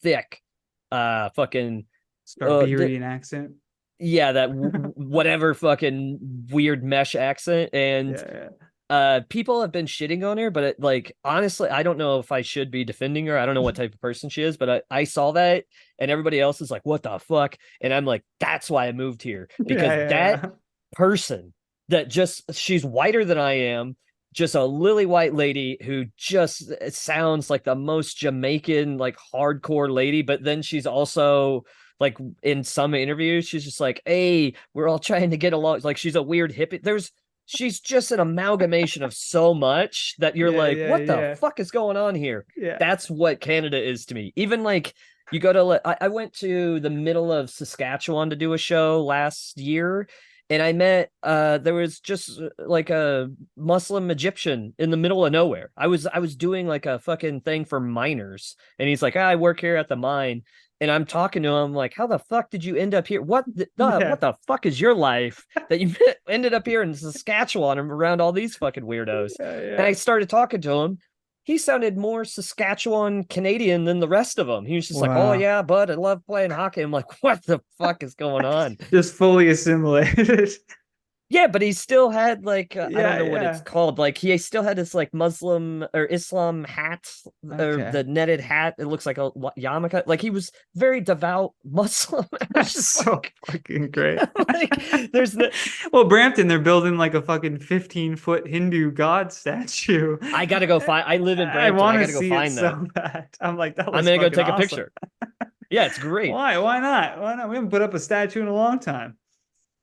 thick fucking Scarberian accent. yeah, that whatever fucking weird mesh accent. And Yeah, yeah. people have been shitting on her, but like honestly, I don't know if I should be defending her. I don't know what type of person she is, but I saw that, and everybody else is like, what the fuck? And I'm like, that's why I moved here, Yeah, because that yeah, person that just she's whiter than I am, just a lily white lady who just sounds like the most Jamaican, like hardcore lady, but then she's also like in some interviews, she's just like, hey, we're all trying to get along. Like she's a weird hippie. She's just an amalgamation of so much that you're yeah, like, yeah, what the yeah, fuck is going on here? yeah. That's what Canada is to me. Even like you go to, I went to the middle of Saskatchewan to do a show last year, and I met, there was just like a Muslim Egyptian in the middle of nowhere. I was doing like a fucking thing for miners, and he's like, I work here at the mine. And I'm talking to him like, how the fuck did you end up here? Yeah, What the fuck is your life that you ended up here in Saskatchewan and around all these fucking weirdos? yeah, And yeah. I started talking to him. He sounded more Saskatchewan Canadian than the rest of them. He was just like, "Oh Wow. yeah, bud, I love playing hockey." I'm like, "What the fuck is going on?" Just fully assimilated. Yeah, but he still had like I don't Yeah, know what it's yeah. called. Like he still had this like Muslim or Islam hat, or Okay. the netted hat. It looks like a yarmulke. Like he was very devout Muslim. I was That's just so like, fucking great. like there's no. Well, Brampton, they're building like a fucking 15-foot Hindu god statue. I gotta go find. I live in I Brampton. I want to gotta go see it find that. so bad. I'm like, that I'm looks gonna go fucking take a awesome. picture. Yeah, it's great. Why? Why not? Why not? We haven't put up a statue in a long time.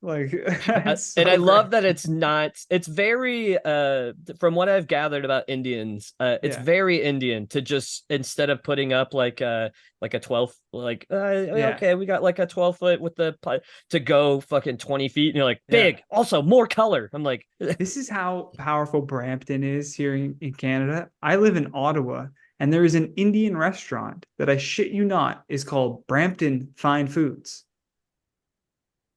Like, it's And I so great. love that it's not, it's very from what I've gathered about Indians, it's Yeah. very Indian to just, instead of putting up like a 12, like Yeah. okay, we got like a 12 foot with the to go fucking 20 feet, and you're like, Yeah. big, also more color. I'm like, This is how powerful Brampton is here in Canada. I live in Ottawa, and there is an Indian restaurant that, I shit you not, is called Brampton Fine Foods.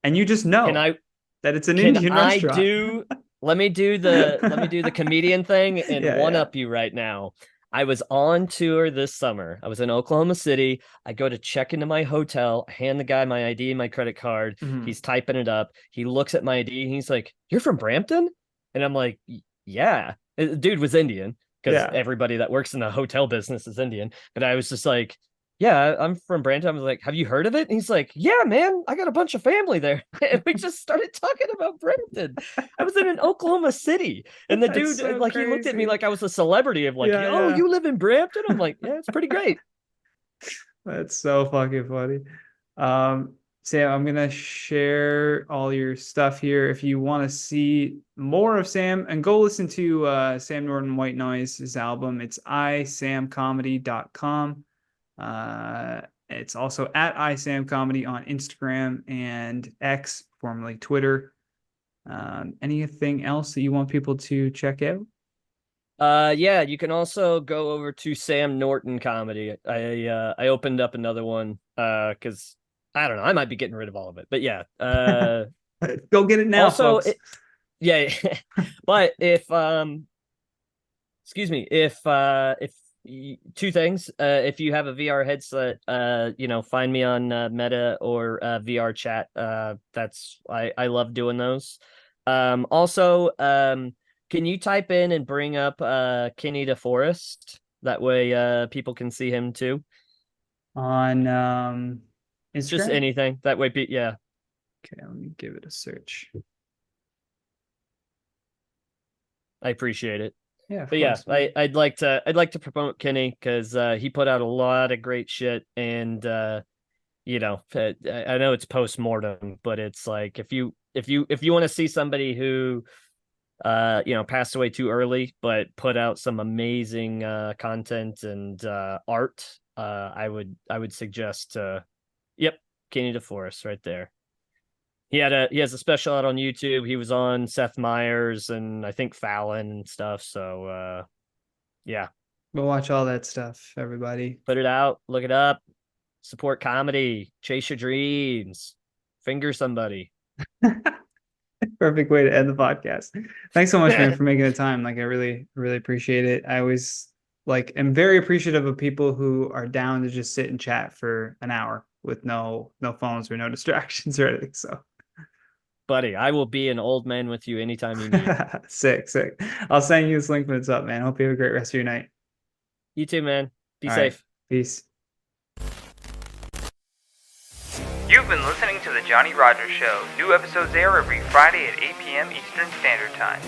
And you just can know I that it's an can Indian I restaurant. do let me do the comedian thing and Yeah, one yeah. up you right now. I was on tour this summer. I was in Oklahoma City. I go to check into my hotel. I hand the guy my ID and my credit card. Mhm. He's typing it up. He looks at my ID and he's like, "You're from Brampton?" And I'm like, "Yeah." Dude was Indian because Yeah. everybody that works in the hotel business is Indian. But I was just like, yeah, I'm from Brampton. I was like, have you heard of it? And he's like, yeah, man, I got a bunch of family there. And we just started talking about Brampton. I was in an Oklahoma City, and the That's dude, so like, he looked at me crazy. like I was a celebrity of like, Yeah, oh, yeah. you live in Brampton? I'm like, yeah, it's pretty great. That's so fucking funny. Sam, I'm gonna share all your stuff here. If you want to see more of Sam, and go listen to Sam Norton White Noise's album. It's isamcomedy.com. It's also at isamcomedy on Instagram and X, formerly Twitter. Anything else that you want people to check out? Yeah, you can also go over to Sam Norton Comedy. I opened up another one because I don't know, I might be getting rid of all of it. But yeah. Go get it now, Also folks. yeah, but if excuse me, if two things, if you have a VR headset, find me on Meta or VR chat. That's I love doing those. Also, can you type in and bring up Kenny DeForest? That way people can see him too. On Just Instagram. anything. That way yeah. Okay, let me give it a search. I appreciate it. Yeah, of But yeah, course, man. I'd like to promote Kenny because he put out a lot of great shit, and I know it's post mortem, but it's like if you want to see somebody who passed away too early but put out some amazing content and art, I would suggest yep, Kenny DeForest right there. He has a special out on YouTube. He was on Seth Meyers and I think Fallon and stuff. So yeah, Go watch all that stuff, everybody. put it out, look it up, support comedy, chase your dreams, finger somebody. Perfect way to end the podcast. Thanks so much, man, for making the time. Like, I really, really appreciate it. I always am very appreciative of people who are down to just sit and chat for an hour with no phones or no distractions or anything. So Buddy, I will be an old man with you anytime you need. sick, sick. I'll send you this link when it's up, man. Hope you have a great rest of your night. You too, man. Be All right. safe. Peace. You've been listening to The Johnny Rogers Show. New episodes air every Friday at 8 p.m. Eastern Standard Time.